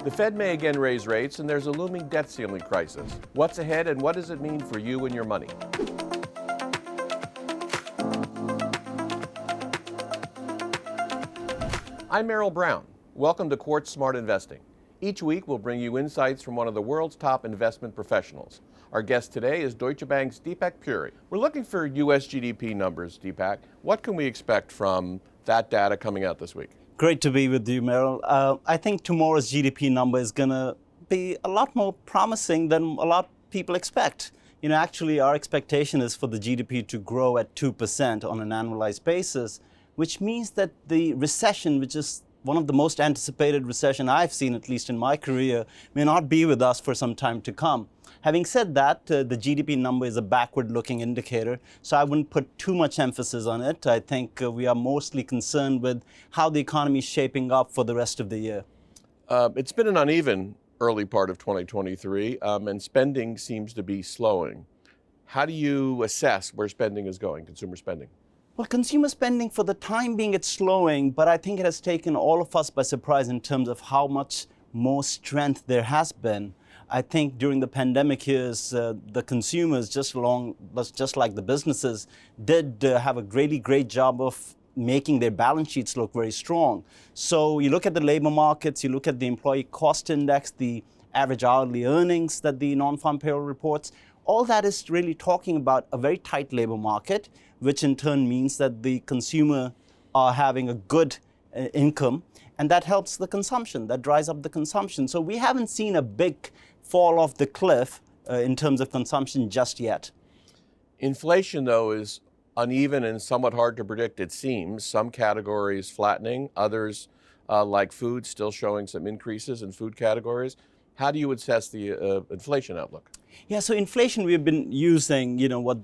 The Fed may again raise rates, and there's a looming debt ceiling crisis. What's ahead, and what does it mean for you and your money? I'm Merrill Brown. Welcome to Quartz Smart Investing. Each week, we'll bring you insights from one of the world's top investment professionals. Our guest today is Deutsche Bank's Deepak Puri. We're looking for US GDP numbers, Deepak. What can we expect from that data coming out this week? Great to be with you, Merrill. I think tomorrow's GDP number is going to be a lot more promising than a lot of people expect. Actually, our expectation is for the GDP to grow at 2% on an annualized basis, which means that the recession, which is one of the most anticipated recession I've seen, at least in my career, may not be with us for some time to come. Having said that, the GDP number is a backward-looking indicator, so I wouldn't put too much emphasis on it. I think we are mostly concerned with how the economy is shaping up for the rest of the year. It's been an uneven early part of 2023, and spending seems to be slowing. How do you assess where spending is going, consumer spending? Well, consumer spending, for the time being, it's slowing, but I think it has taken all of us by surprise in terms of how much more strength there has been. I think during the pandemic years, the consumers, just like the businesses, did have a really great job of making their balance sheets look very strong. So you look at the labor markets, you look at the employee cost index, the average hourly earnings that the non-farm payroll reports, all that is really talking about a very tight labor market, which in turn means that the consumer are having a good income, and that helps the consumption, that dries up the consumption. So we haven't seen a big fall off the cliff in terms of consumption just yet. Inflation, though, is uneven and somewhat hard to predict, it seems. Some categories flattening, others, like food, still showing some increases in food categories. How do you assess the inflation outlook? Yeah, so inflation, we've been using, what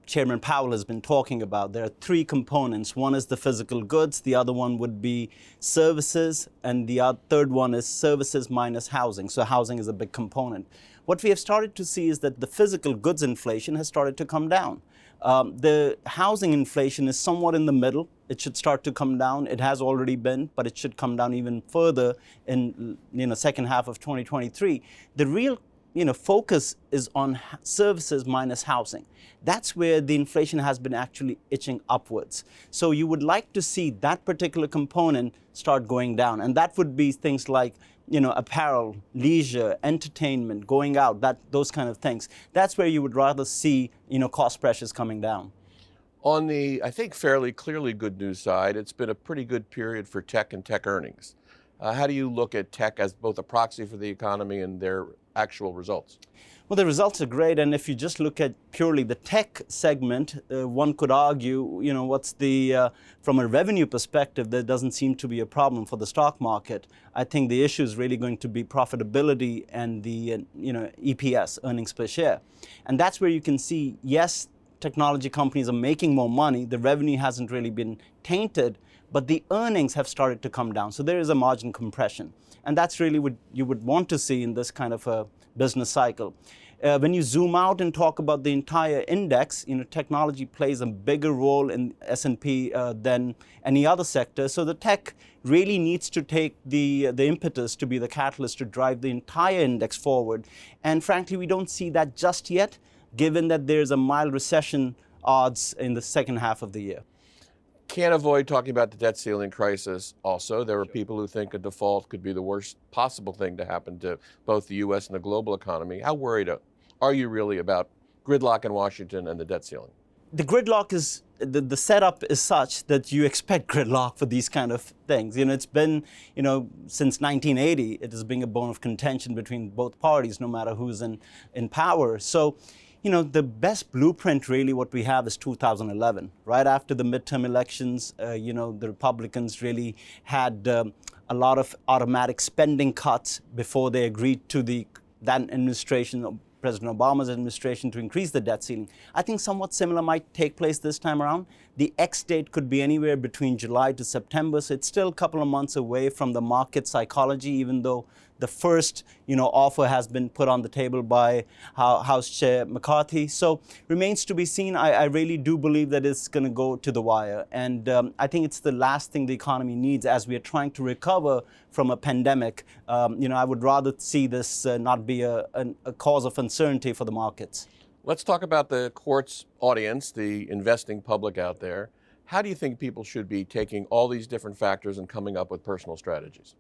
Chairman Powell has been talking about. There are three components. One is the physical goods, the other one would be services, and the third one is services minus housing. So housing is a big component. What we have started to see is that the physical goods inflation has started to come down. The housing inflation is somewhat in the middle. It should start to come down. It has already been, but it should come down even further in second half of 2023. The real focus is on services minus housing. That's where the inflation has been actually itching upwards. So you would like to see that particular component start going down. And that would be things like, apparel, leisure, entertainment, going out, those kind of things. That's where you would rather see, cost pressures coming down. On the, I think, fairly clearly good news side, it's been a pretty good period for tech and tech earnings. How do you look at tech as both a proxy for the economy and their actual results? Well, the results are great, and if you just look at purely the tech segment, one could argue, from a revenue perspective, there doesn't seem to be a problem for the stock market. I think the issue is really going to be profitability and the, EPS, earnings per share. And that's where you can see, yes, technology companies are making more money, the revenue hasn't really been tainted, but the earnings have started to come down. So there is a margin compression. And that's really what you would want to see in this kind of a business cycle. When you zoom out and talk about the entire index, technology plays a bigger role in S&P than any other sector. So the tech really needs to take the impetus to be the catalyst to drive the entire index forward. And frankly, we don't see that just yet, given that there's a mild recession odds in the second half of the year. Can't avoid talking about the debt ceiling crisis also. There are people who think a default could be the worst possible thing to happen to both the U.S. and the global economy. How worried are you really about gridlock in Washington and the debt ceiling? The gridlock is, the setup is such that you expect gridlock for these kind of things. It's been, since 1980, it has been a bone of contention between both parties, no matter who's in power. So, the best blueprint really what we have is 2011. Right after the midterm elections, the Republicans really had a lot of automatic spending cuts before they agreed to that administration, President Obama's administration, to increase the debt ceiling. I think somewhat similar might take place this time around. The X date could be anywhere between July to September, so it's still a couple of months away from the market psychology, even though The first, offer has been put on the table by House Chair McCarthy. So remains to be seen. I really do believe that it's going to go to the wire. And I think it's the last thing the economy needs as we are trying to recover from a pandemic. I would rather see this not be a cause of uncertainty for the markets. Let's talk about the Quartz audience, the investing public out there. How do you think people should be taking all these different factors and coming up with personal strategies?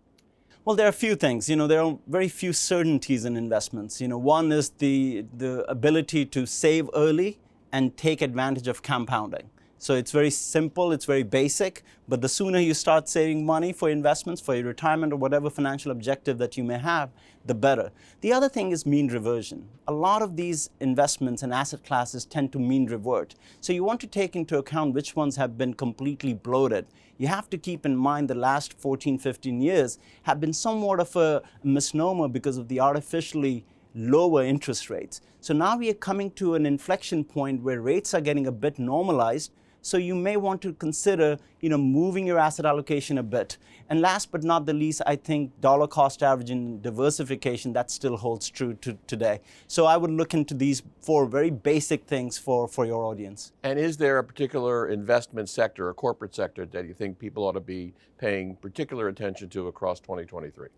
Well, there are a few things. There are very few certainties in investments. One is the ability to save early and take advantage of compounding. So it's very simple, it's very basic, but the sooner you start saving money for investments, for your retirement or whatever financial objective that you may have, the better. The other thing is mean reversion. A lot of these investments and asset classes tend to mean revert. So you want to take into account which ones have been completely bloated. You have to keep in mind the last 14, 15 years have been somewhat of a misnomer because of the artificially lower interest rates. So now we are coming to an inflection point where rates are getting a bit normalized. So you may want to consider, moving your asset allocation a bit. And last but not the least, I think dollar cost averaging diversification, that still holds true today. So I would look into these 4 very basic things for your audience. And is there a particular investment sector or corporate sector that you think people ought to be paying particular attention to across 2023?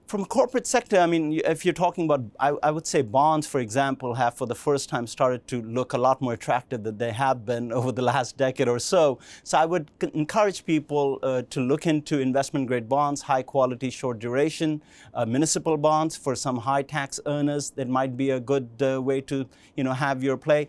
From a corporate sector, if you're talking about, I would say bonds, for example, have for the first time started to look a lot more attractive than they have been over the last decade or so. So I would encourage people to look into investment grade bonds, high quality, short duration, municipal bonds for some high tax earners. That might be a good way to, have your play.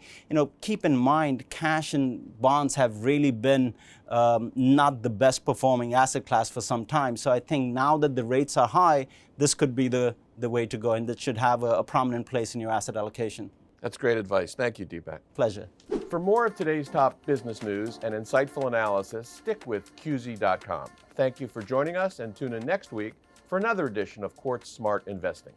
Keep in mind, cash and bonds have really been not the best performing asset class for some time. So I think now that the rates are high, this could be the way to go, and that should have a prominent place in your asset allocation. That's great advice. Thank you, Deepak. Pleasure. For more of today's top business news and insightful analysis, stick with QZ.com. Thank you for joining us, and tune in next week for another edition of Quartz Smart Investing.